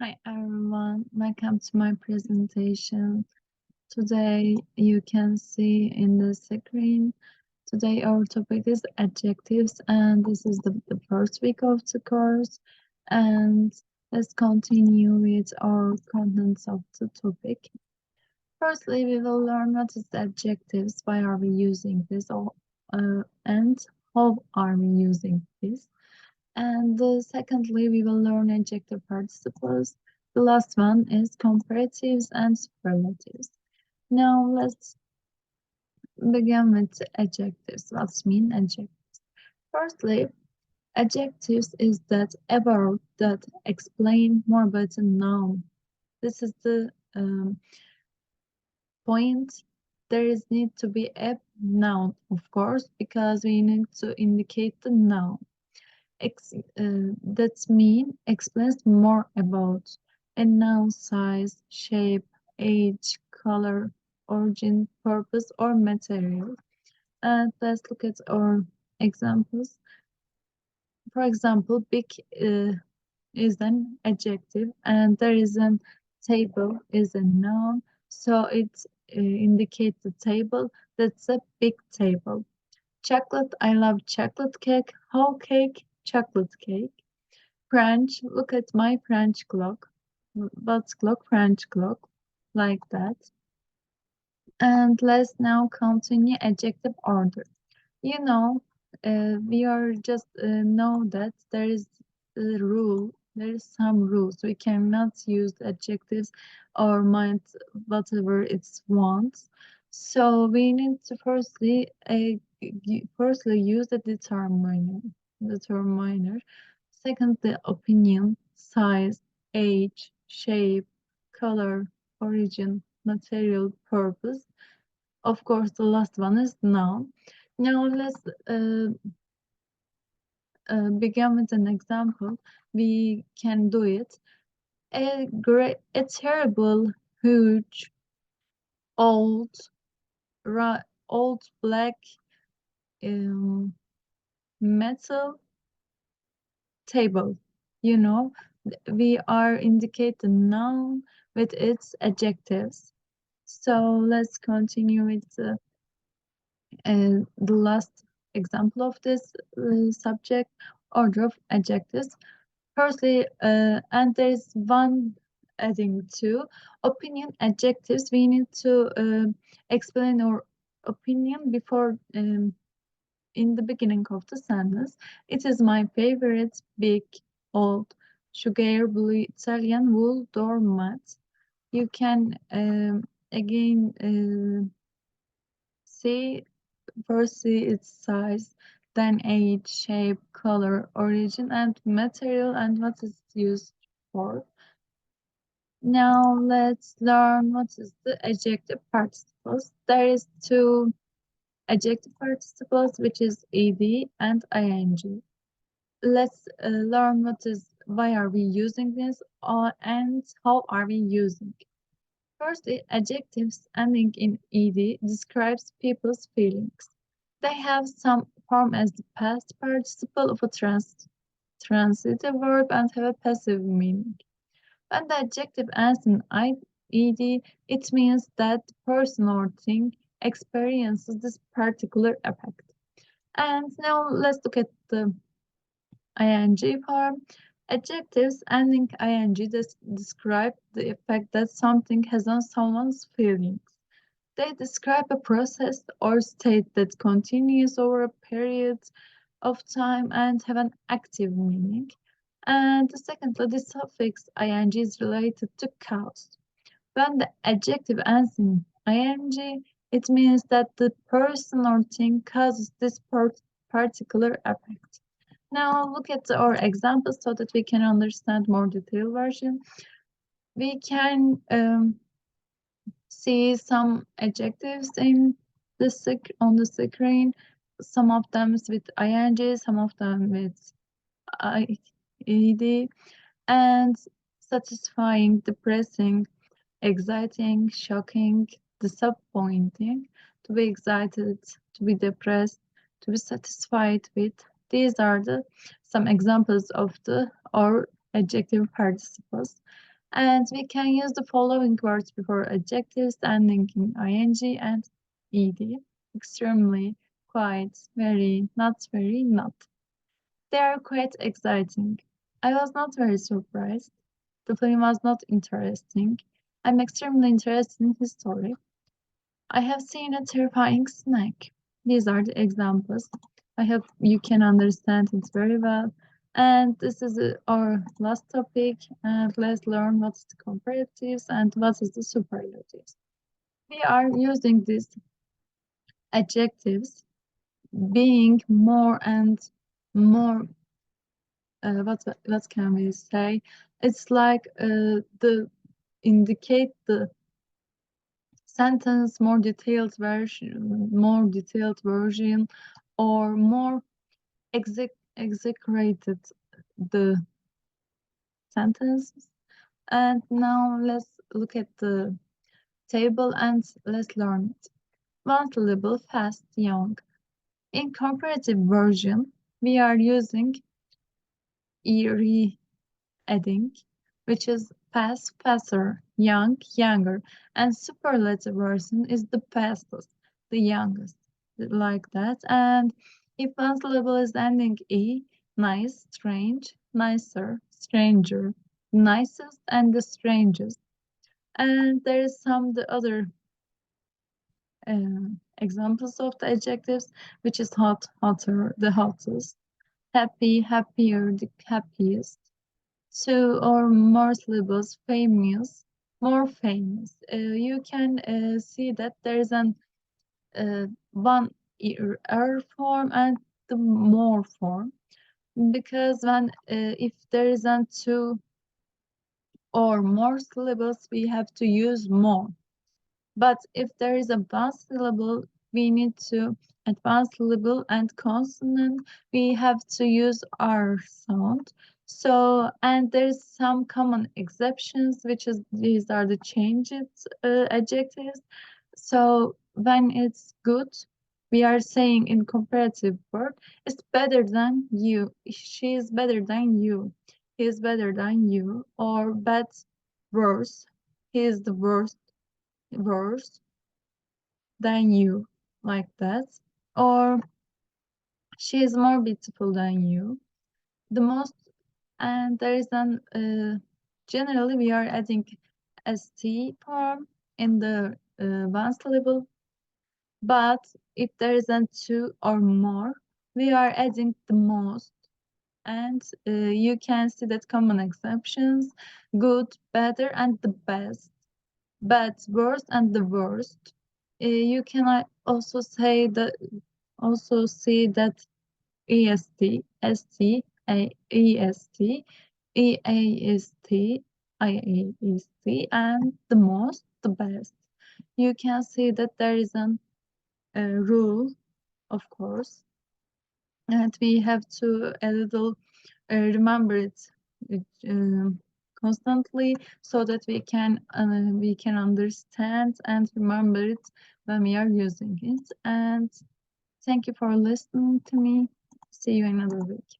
Hi everyone, welcome to my presentation. Today you can see in the screen, today our topic is adjectives and this is the first week of the course, and let's continue with our contents of the topic. Firstly, we will learn what is the adjectives, why are we using this, and how are we using this. And secondly, we will learn adjective participles. The last one is comparatives and superlatives. Now let's begin with adjectives. What's mean adjectives? Firstly, adjectives is that a word that explain more about a noun. This is the point. There is need to be a noun, of course, because we need to indicate the noun. That mean explains more about a noun size, shape, age, color, origin, purpose, or material. And let's look at our examples. For example, big is an adjective, and there is a table is a noun, so it indicates the table. That's a big table. Chocolate, I love chocolate cake. Whole cake, chocolate cake. French, look at my French clock. What's clock? French clock. Like that. And let's now continue adjective order. You know, we are just know that there is a rule. There is some rules. We cannot use adjectives or mind whatever it wants. So we need to firstly use the determiner. Secondly, opinion, size, age, shape, color, origin, material, purpose. Of course, the last one is noun. Now let's begin with an example. We can do it. A terrible, huge, old, old black um, metal table. You know, we are indicate the noun with its adjectives. So let's continue with the last example of this subject, order of adjectives. Firstly, and there's one adding to opinion adjectives. We need to explain our opinion before in the beginning of the sentence. It is my favorite big, old, sugar blue Italian wool doormat. You can again see first see its size, then age, shape, color, origin, and material, and what it's used for. Now let's learn what is the adjective participles. There is two adjective participles, which is ed and ing. Let's learn why are we using this and how are we using it. Firstly, adjectives ending in ed describes people's feelings. They have some form as the past participle of a transitive verb and have a passive meaning. When the adjective ends in ed, it means that the person or thing experiences this particular effect. And now let's look at the ing form. Adjectives ending ing describe the effect that something has on someone's feelings. They describe a process or state that continues over a period of time and have an active meaning. And secondly, the suffix ing is related to cause. When the adjective ends in ing, it means that the person or thing causes this particular effect. Now look at our examples so that we can understand more detailed version. We can see some adjectives in on the screen. Some of them with ing, some of them with ed, and satisfying, depressing, exciting, shocking, disappointing. To be excited, to be depressed, to be satisfied with. These are the some examples of the or adjective participles. And we can use the following words before adjectives ending in ing and ed. Extremely, quite, very, not. They are quite exciting. I was not very surprised. The film was not interesting. I'm extremely interested in his story. I have seen a terrifying snake. These are the examples. I hope you can understand it very well. And this is our last topic. And let's learn what's the comparatives and what is the superlatives. We are using these adjectives being more and more. What can we say? It's like the indicate the sentence more detailed version, or more exaggerated the sentences. And now let's look at the table and let's learn it. One syllable, fast, young. In comparative version, we are using eerie adding, which is past, faster, young, younger, and superlative version is the fastest, the youngest, like that. And if one syllable is ending e, nice, strange, nicer, stranger, nicest, and the strangest. And there is some the other examples of the adjectives, which is hot, hotter, the hottest, happy, happier, the happiest, two or more syllables, famous, more famous. You can see that there is an one er form and the more form, because when if there is an two or more syllables, we have to use more. But if there is a one syllable, we need to at one syllable and consonant, we have to use R sound. So, and there's some common exceptions, which is these are the changed adjectives. So when it's good, we are saying in comparative word, it's better than you. She is better than you. He is better than you. Or bad, worse. He is the worst than you, like that. Or she is more beautiful than you. The most, and there is an, generally we are adding st form in the one syllable, but if there is an two or more, we are adding the most. And you can see that common exceptions, good, better, and the best, bad, worst, and the worst. You can also say that also see that est, st, est, east, iast, and the most, the best. You can see that there is a rule, of course, and we have to a little remember it uh, constantly, so that we can understand and remember it when we are using it. And thank you for listening to me. See you another week.